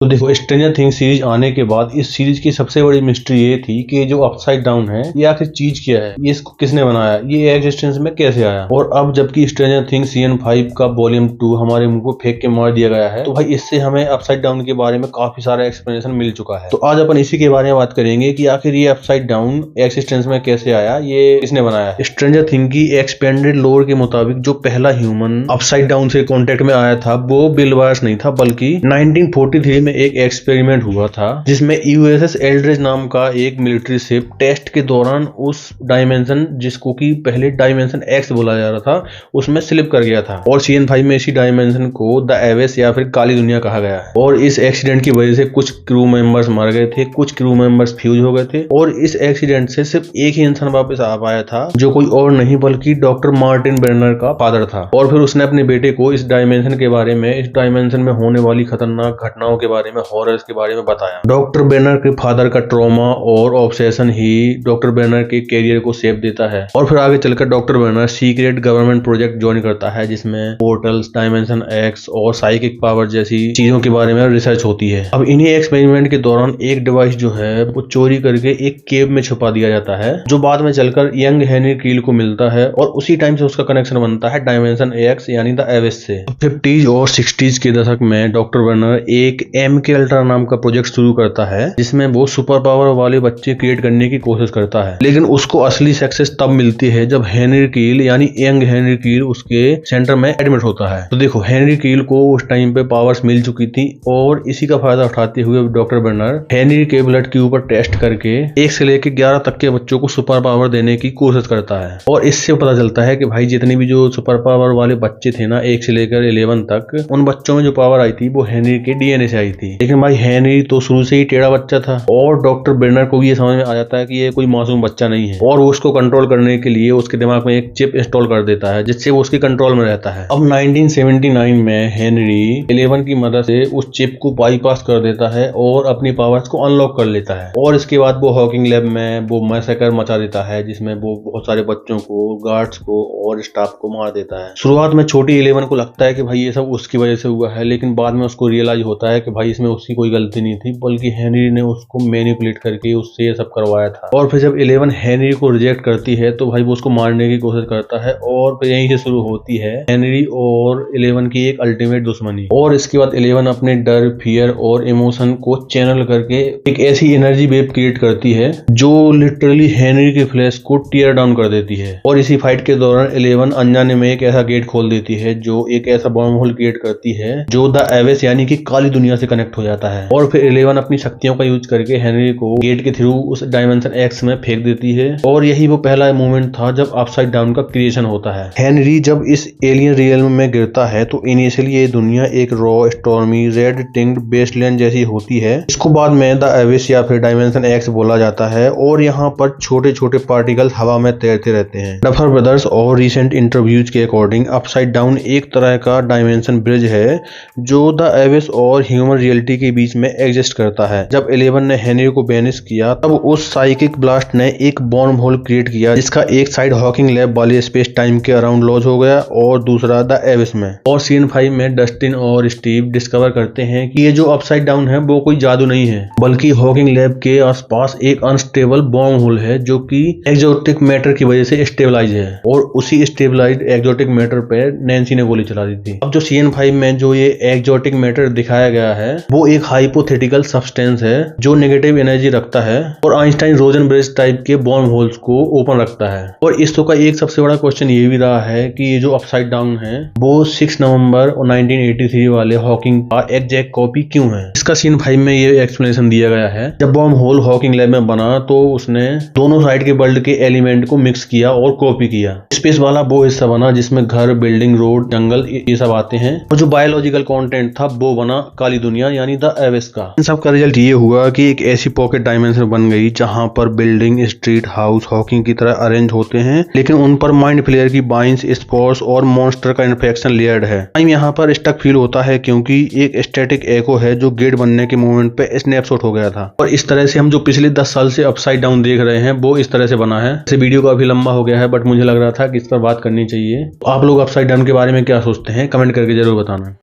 तो देखो, stranger things series आने के बाद इस सीरीज की सबसे बड़ी मिस्ट्री ये थी कि जो अपसाइड डाउन है ये आखिर चीज क्या है, ये इसको किसने बनाया, ये एग्जिस्टेंस में कैसे आया। और अब जबकि स्ट्रेंजर थिंग्स सीजन 5 का वॉल्यूम 2 हमारे मुंह को फेंक के मार दिया गया है, तो भाई इससे हमें अपसाइड डाउन के बारे में काफी सारा एक्सप्लेनेशन मिल चुका है। तो आज अपन इसी के बारे में बात करेंगे कि आखिर ये अपसाइड डाउन एग्जिस्टेंस में कैसे आया, ये किसने बनाया। स्ट्रेंजर थिंग की एक्सपेंडेड लोर के मुताबिक जो पहला ह्यूमन अपसाइड डाउन से कॉन्टेक्ट में आया था वो बिल वायर्स नहीं था, बल्कि 1943 में एक एक्सपेरिमेंट हुआ था जिसमें यूएसएस एल्ड्रिज नाम का एक मिलिट्री शिप टेस्ट के दौरान उस डायमेंशन, जिसको कि पहले डायमेंशन एक्स बोला जा रहा था, उसमें स्लिप कर गया था। और सीजन 5 में इसी डायमेंशन को द एवेस या फिर काली दुनिया कहा गया है। और इस एक्सीडेंट की वजह से कुछ क्रू मेंबर्स मर गए थे, कुछ क्रू मेंबर्स फ्यूज हो गए थे। और इस एक्सीडेंट से सिर्फ एक ही इंसान वापस आ पाया था, जो कोई और नहीं बल्कि डॉक्टर मार्टिन ब्रेनर का फादर था। और फिर उसने अपने बेटे को इस डायमेंशन के बारे में, इस डायमेंशन में होने वाली खतरनाक घटनाओं के बारे में, हॉरर्स के बारे में बताया। डॉक्टर ब्रेनर के फादर का ट्रॉमा और ऑब्सेशन ही डॉक्टर ब्रेनर के कैरियर को शेप देता है। और फिर आगे चलकर doctor Brenner secret government project join करता है जिसमें पोर्टल्स, डायमेंशन एक्स और साइकिक पावर जैसी चीजों के बारे में रिसर्च होती है। अब इन्हीं एक्सपेरिमेंट के दौरान एक डिवाइस जो है वो चोरी करके एक केव में छुपा दिया जाता है, जो बाद में चलकर यंग हेनरी कील को मिलता है। और उसी टाइम से उसका कनेक्शन बनता है डायमेंशन एक्स यानी द एवेस से। 50s और 60s के दशक में डॉक्टर ब्रेनर एक MK अल्ट्रा नाम का प्रोजेक्ट शुरू करता है जिसमें वो सुपर पावर वाले बच्चे क्रिएट करने की कोशिश करता है। लेकिन उसको असली सक्सेस तब मिलती है जब हेनरी कील यानी यंग हेनरी कील उसके सेंटर में एडमिट होता है। तो देखो, हेनरी कील को उस टाइम पे पावर्स मिल चुकी थी और इसी का फायदा उठाते हुए डॉक्टर ब्रेनर हेनरी के ब्लड के ऊपर टेस्ट करके 1 से लेकर 11 तक के बच्चों को सुपर पावर देने की कोशिश करता है। और इससे पता चलता है कि भाई जितने भी जो सुपर पावर वाले बच्चे थे ना, 1 से लेकर 11 तक, उन बच्चों में जो पावर आई थी वो हेनरी के DNA से आई थी। लेकिन भाई हेनरी तो शुरू से ही टेढ़ा बच्चा था और डॉक्टर ब्रेनर को भी ये समझ में आ जाता है कि ये कोई मासूम बच्चा नहीं है। और वो उसको कंट्रोल करने के लिए उसके दिमाग में एक चिप इंस्टॉल कर देता है जिससे वो उसके कंट्रोल में रहता है। अब 1979 में हेनरी 11 की मदद से उस चिप को बाईपास कर देता है और अपनी पावर्स को अनलॉक कर लेता है। और इसके बाद वो हॉकिंग लैब में वो मैसेकर मचा देता है जिसमें वो बहुत सारे बच्चों को, गार्ड्स को और स्टाफ को मार देता है। शुरुआत में छोटी 11 को लगता है कि भाई ये सब उसकी वजह से हुआ है, लेकिन बाद में उसको रियलाइज होता है कि भाई इसमें उसकी कोई गलती नहीं थी, बल्कि हेनरी ने उसको मैनिपुलेट करके उससे ये सब करवाया था। और फिर जब 11 हेनरी को रिजेक्ट करती है तो भाई वो उसको मारने की कोशिश करता है। और फिर यहीं से शुरू होती है हेनरी और 11 की एक अल्टीमेट दुश्मनी। और इसके बाद 11 अपने डर, फियर और इमोशन को चैनल करके एक ऐसी एनर्जी वेव क्रिएट करती है जो लिटरली हेनरी के फ्लैश को टीयर डाउन कर देती है। और इसी फाइट के दौरान 11 अनजाने में एक ऐसा गेट खोल देती है जो एक ऐसा बॉम्ब होल क्रिएट करती है जो द एवेस यानी कि काली दुनिया से कनेक्ट हो जाता है। और फिर 11 अपनी शक्तियों का यूज करके हेनरी को गेट के थ्रू उस डायमेंशन एक्स में फेंक देती है। और यही वो पहला मोमेंट था जब अपसाइड डाउन का क्रिएशन होता है। हेनरी जब इस एलियन रियल्म में गिरता है तो इनिशियली ये दुनिया एक रॉ, स्टॉर्मी, रेड टिंग्ड वेस्टलैंड जैसी होती है। इसको बाद में द एवेस या फिर डायमेंशन एक्स बोला जाता है। और यहाँ पर छोटे छोटे पार्टिकल्स हवा में तैरते रहते हैं। डफर ब्रदर्स और रिसेंट इंटरव्यूज के अकॉर्डिंग अपसाइड डाउन एक तरह का डायमेंशन ब्रिज है जो द एवेस और ह्यूमन रियलिटी के बीच में एग्जिस्ट करता है। जब 11 ने हेनरी को बैनिश किया तब उस साइकिक ब्लास्ट ने एक बॉम्ब होल क्रिएट किया जिसका एक साइड हॉकिंग लैब वाले स्पेस टाइम के अराउंड लॉन्च हो गया और दूसरा द एवेस में। और सीजन 5 में डस्टिन और स्टीव डिस्कवर करते हैं कि ये जो अपसाइड डाउन है वो कोई जादू नहीं है, बल्कि हॉकिंग लैब के आसपास एक अनस्टेबल बॉम्ब होल है जो कि एक्सोटिक मैटर की वजह से स्टेबलाइज है। और उसी स्टेबलाइज्ड एक्सोटिक मैटर पे नैन्सी ने गोली चला दी थी। अब जो सीजन 5 में जो ये एक्सोटिक मैटर दिखाया गया है वो एक हाइपोथेटिकल सब्सटेंस है जो नेगेटिव एनर्जी रखता है और आइंस्टाइन रोजन ब्रिज टाइप के बॉम्ब होल्स को ओपन रखता है। और इस शो का एक सबसे बड़ा क्वेश्चन ये भी रहा है कि ये जो अपसाइड डाउन है वो 6 नवंबर 1983 वाले हॉकिंग का एग्जैक्ट कॉपी क्यों है। इसका सीन 5 में ये एक्सप्लेनेशन दिया गया है। जब बॉम्ब होल हॉकिंग लैब में बना तो उसने दोनों साइड के वर्ल्ड के एलिमेंट को मिक्स किया और कॉपी किया। स्पेस वाला वो हिस्सा बना जिसमें घर, बिल्डिंग, रोड, जंगल ये सब आते हैं। और जो बायोलॉजिकल कंटेंट था वो बना काली दुनिया यानी द एवेस का। इन सब का रिजल्ट ये हुआ कि एक ऐसी पॉकेट डायमेंशन बन गई जहां पर बिल्डिंग, स्ट्रीट, हाउस हॉकिंग की तरह अरेंज होते हैं, लेकिन उन पर माइंड फ्लेयर की बाइंस, स्पोर्स और मॉन्स्टर का इन्फेक्शन लेयर्ड है। टाइम यहाँ पर स्टक फील होता है क्योंकि एक स्टैटिक एको है जो गेट बनने के मोमेंट पे स्नैपशॉट हो गया था। और इस तरह से हम जो पिछले 10 साल से अपसाइड डाउन देख रहे हैं वो इस तरह से बना है। इस वीडियो काफी लंबा हो गया है बट मुझे लग रहा था कि इस पर बात करनी चाहिए। आप लोग अपसाइड डाउन के बारे में क्या सोचते हैं कमेंट करके जरूर बताना।